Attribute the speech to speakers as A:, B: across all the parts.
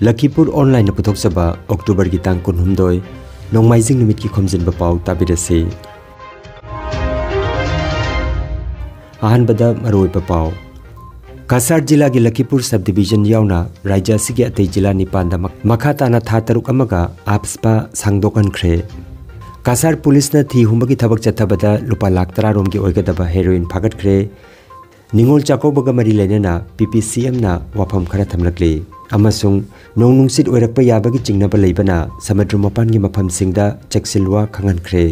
A: Lakhipur online पुथोक्सबा October की तांग कुनहुमदोय नोंमाइजिंग निमित की खोमजिनबा पाउ ताबिरसे अहनबदा मरोइबा पाउ कासार जिला की लखीपुर सब डिवीजन यावना राज्य असिगे अतै जिला निपानदा मखा ताना था तरुक अमगा आपसपा सांगदोकनख्रे कासार पुलिस न थी हुंबगी थबक चथबदा लुपा लाख 10 रोम की ओइगदबा हेरोइन फागतख्रे निंगोल चाकोबगा मरी लेनेना PPCM ना वाफम खरा थमलकले अमसुंग नोंनुंसित ओइरकपा याबगी चिंगनबा लेबना समुद्र मपान की मफम सिंगदा चेक्सिलवा खंगनख्रे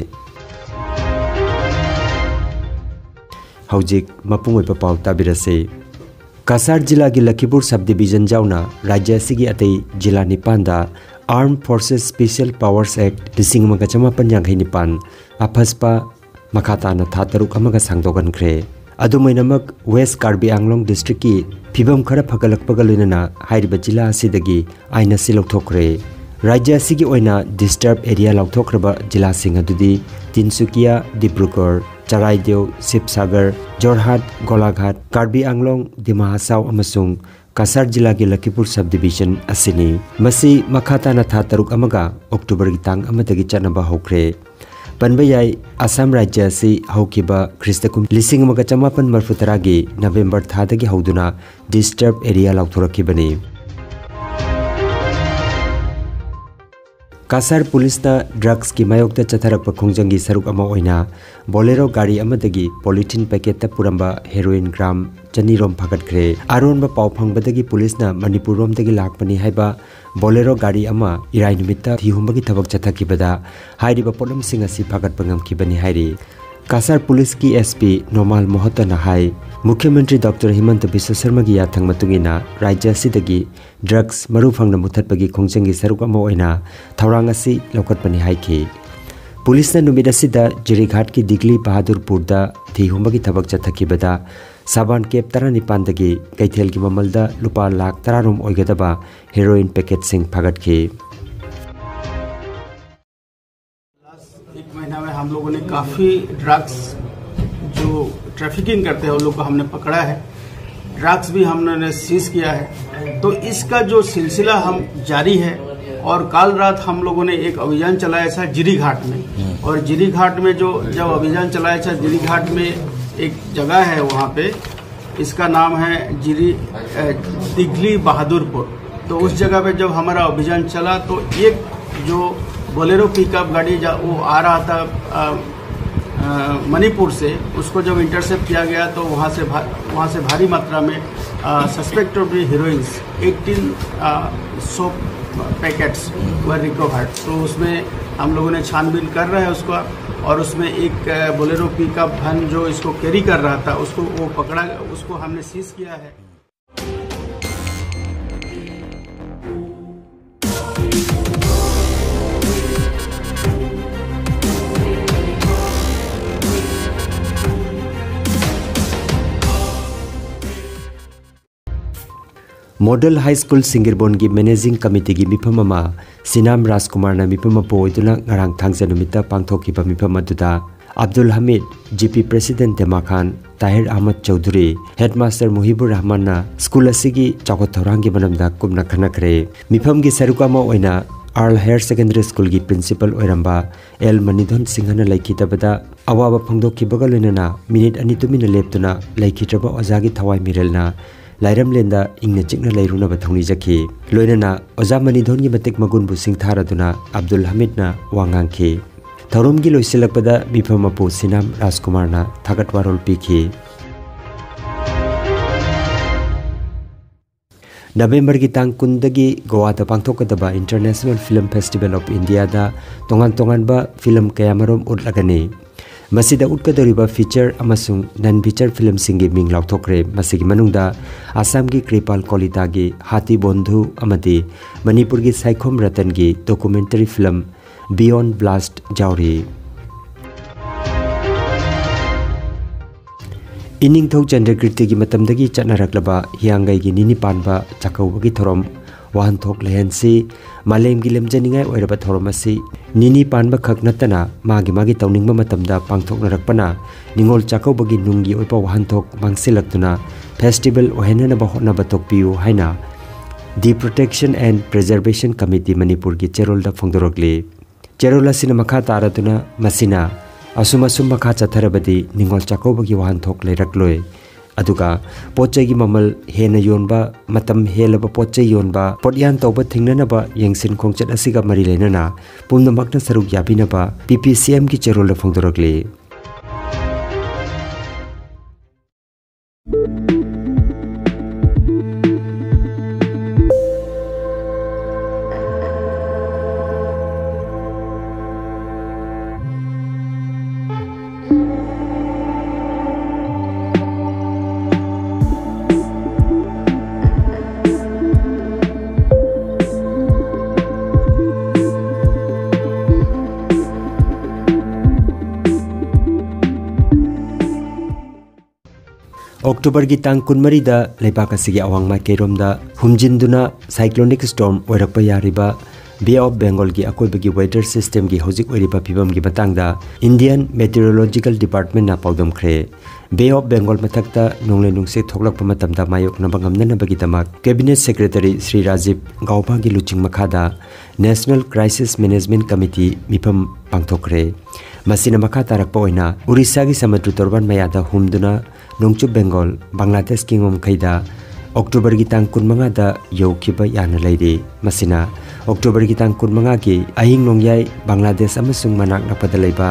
A: हौजिक मपुंग ओइबा पाउ ताबिरसे कासार जिला की लखीपुर सब डिवीजन जाउना राज्य असिगी अतै जिला निपानदा armed forces special powers act 1959 AFSPA मखाताना था तरुक अमगा सांगदोगनख्रे अदुमैनमक वेस्ट कार्बी आंगलोंग डिस्ट्रिक्ट की फिबम खरा फगलकपगा लोइनना हाइरिबा जिला असिदगी आइना सिलौथोखरे राज्य असिगी ओइना डिस्टर्ब एरिया लौथोखरबा जिला सिंह अदुदी तिनसुकिया डिब्रुगढ़ चराइदेव शिवसागर जोरहाट गोलाघाट कार्बी आंगलोंग दिमा हासाव अमसुंग कासार जिला की लखीपुर सब डिवीजन असिनी मसी मखाताना था तरुक अमगा अक्टोबर की तांग अमदगी चनबा होख्रे पनबयाई असम राज्य से हौकिबा ख्रिस्तकुम 1954 की November थादगी हौदुना disturb area लौथोरखिबनी Kasar police drugs की मायोक्ता चथरक खोंजंगी सरुक अमा ओइना बोलेरो गाड़ी अमदगी पॉलिथीन पैकेट पुरंबा हेरोइन ग्राम 2 रोम फागतख्रे आरोनबा पाउ फंगबदगी पुलिस मणिपुर रोमदगी लाकपनी हाइबा बोलेरो गाड़ी अमा इराई निमित्ता थिहुंबगी थबक चथकिबदा हाइरिबा पोलमसिंग असि फागतपा ngamkhibani हाइरि कासार पुलिस की SP नोमाल मोहतना हाई मुख्यमंत्री डॉक्टर हिमंत बिश्व शर्मा की याथंग मतुंगिना राज्य असिदगी ड्रग्स मरुफंगना मुथतपगी खोंजंगी सरुक अमा ओइना थौरांग असि लौकतपनी हाइखि पुलिस नुमित असिदा जिरीघाट की दिगली बहादुरपुरदा थिहुंबगी थबक चथकिबदा साबान केप 19 दगी कैथेल की ममलदा लुपा लाख 10 रोम ओइगदबा हेरोइन पैकेट सिंग फागतखि
B: एक महीना में हम लोगों ने काफ़ी ड्रग्स जो ट्रैफिकिंग करते हैं उन लोग को हमने पकड़ा है। ड्रग्स भी हमने सीज किया है। तो इसका जो सिलसिला हम जारी है और कल रात हम लोगों ने एक अभियान चलाया था जिरी घाट में और जिरी घाट में जो जब अभियान चलाया था जिरी घाट में एक जगह है वहाँ पे इसका नाम है दिगली बहादुरपुर। तो उस जगह पे जब हमारा अभियान चला तो एक जो बोलेरो पिकअप गाड़ी वो आ रहा था मणिपुर से उसको जब इंटरसेप्ट किया गया तो वहाँ से भारी मात्रा में suspect of heroines 1800 packets were recovered. तो उसमें हम लोगों ने छानबीन कर रहे हैं उसको और उसमें एक बोलेरो पिकअप वैन जो इसको कैरी कर रहा था उसको वो पकड़ा उसको हमने सीज किया है।
A: मॉडल हाई स्कूल सिंगिरबोन की मैनेजिंग कमिटी की मिफम अमा सिनाम राजकुमार ना मिफम पोइदुना ngarang thangja numita pangthokiba मिफम अदुदा अब्दुल हमीद GP प्रेसिडेंट देमा खान ताहिर अहमद चौधरी हेडमास्टर मुहिबुर रहमान ना स्कूल असिगी चौकत थौरांगी बनमदा कुमना खनखरे मिफम की सरुकामा ओइना आर्ल हायर सेकेंडरी स्कूल की प्रिंसिपल ओइरंबा एल मनिधन सिंहना लैखितबदा अवाबा फंगदोखिबगा लोइनना मिनिट अनि तुमिना लेपतुना लैखित्रबा ओजागी थवाई मिरेलना लाइरम लेंदा इंगना चिकना लैरुनबा थौनी जखि लोइनना ओजा मनिधन की मतिक मगुनबु सिंथारदुना अब्दुल हमीदना वांगांखि थौरम की लोइसिलकपदा मिफम अपो सिनाम राजकुमारना थागतवारोल पिखि नवेंबर की तांग कुंदगी गोवादा पांथोकदबा international film festival of India दा तोंगान तोंगानबा फिल्म कयामरोम उटलगनी मसीदा उटकदरिबा फीचर अमसुंग नन फीचर फिल्म सिंगी मिंग लाउथोक्रे मसीगी मनुंगदा आसाम की कृपाल कोलिता की हाथी बंधु अमदी मणिपुर की साइखोम रतन की डॉक्यूमेंटरी फिल्म बियॉन्ड ब्लास्ट जाउरी इनिंगथौ चंद्रकृति की मतमदगी चटनरक्लबा हियांगई की निनी पानबा चकौबगी थोरम वाहनथोक लेहनसी मालेम की लेमजनिंगाई ओइरबा थोरम असि निनी पानबा खक नतना मागी तौनिंगबा मतमदा पांगथोकनरकपना निंगोल चाकौबगी नुंगी ओइबा वाहनथोक मांगसिलक्तुना फेस्टिवल ओहेननबा होटनबा तोकपियु हाइना दी protection and preservation committee Manipur की चेरोल फोंदोरकली चेरोल असिना मखा तारदुना मसिना असुम असुम मखा चथरबदी निंगोल चाकोबगी वाहनथोक लेरकलोय अदुगा पोचै की ममल हेन योनबा मतम हेलब पोचै योनबा पोटयान तौब थिंगनबा यंगसिन खोंगचत असिगा मरी लेनना पुमनमकना सरुक याबिनबा PPCM की चेरोल फोंदोरकली अक्टोबर की तांग कुनमरीदा लेबाक असिगी अवांगमा केरोमदा हुमजिंदुना साइक्लोनिक स्टॉर्म ओरकपा यारिबा बे ऑफ बेंगल की अकोइबगी वेदर सिस्टम की हौजिक ओरिबा फिबम की मतंगदा इंडियन मेटेरोलॉजिकल डिपार्टमेंट ना पाउदमख्रे बे ऑफ बेंगल मथक्ता नोंगले नुंगसे थोकलकपा मतमदा मायोकनबा ngamnanabagi damak cabinet secretary Shri Rajiv Gauba की लुचिंग मखादा नेशनल क्राइसिस मैनेजमेंट कमिटी मिफम पांगथोखरे मसिना मखा तारकपा ओइना उड़ीसा की समुद्र तोरबान मयादा हुमदुना नोंगचुब बेंगल बांग्लादेश की ngomkhayda अक्टोबर की तांग 15 दा यौखिबा याना लैरि मसिना अक्टोबर की तांग 15 की अहिंग नोंगयाय बांग्लादेश अमसुंग मनाक नपदा लैबा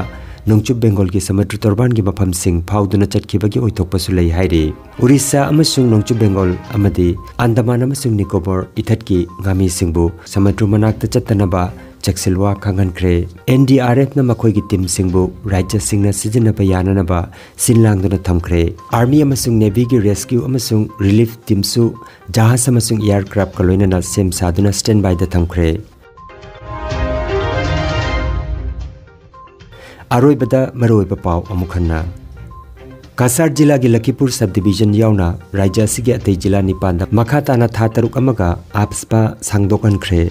A: नोंगचुब बेंगल की समुद्र तोरबान की मफम सिंह फाउदुना चटखिबगी ओइथोकपसु लै हाइरि उड़ीसा अमसुंग नोंगचुब बेंगल अमदि अंडमान अमसुंग निकोबर इथत की गामी सिंहबु समुद्र मनाक चतनबा चक्सिलवा खांगनख्रे NDRF ना मखोई की टीम सिंहबु राज्य सिंह सिजनबा याननबा सिनलांगदुना थमख्रे आर्मी अमसुंग नेवी की रेस्क्यू अमसुंग रिलीफ टीमसु जहाज अमसुंग एयरक्राफ्ट कलोइनना सेम सादुना स्टैंड बाय द थमख्रे अरोइबदा मरोइबा पाव अमुखन्ना कासार जिला की लखीपुर सब डिवीजन यावना राज्य सिगे अतै जिला निपान मखा ताना था तरुक अमगा आपसपा सांगदोकनख्रे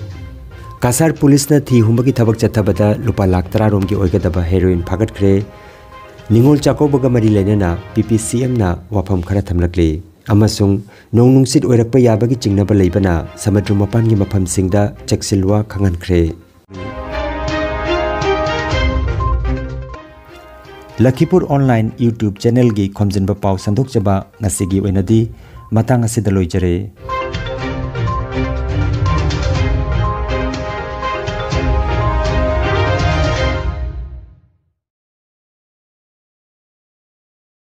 A: कासार पुलिस ने थी हुमबगी थबक चथबदा लुपा लाख 10 रोम की ओइगदबा हेरोइन फागतख्रे निंगोल चाकोबगा मरी लेनेना PPCM ना वाफम खरा थमलकले अमसुंग नोंगनुंगसित ओइरकपा याबगी चिंगनबा लेबना समुद्र मपान की मफम सिंगदा चक्सिलवा खांगनख्रे लखीपुर ऑनलाइन YouTube चैनल की खोमजिनबा पाव संदोकजबा ngasi gi oinadi matang asida loijare।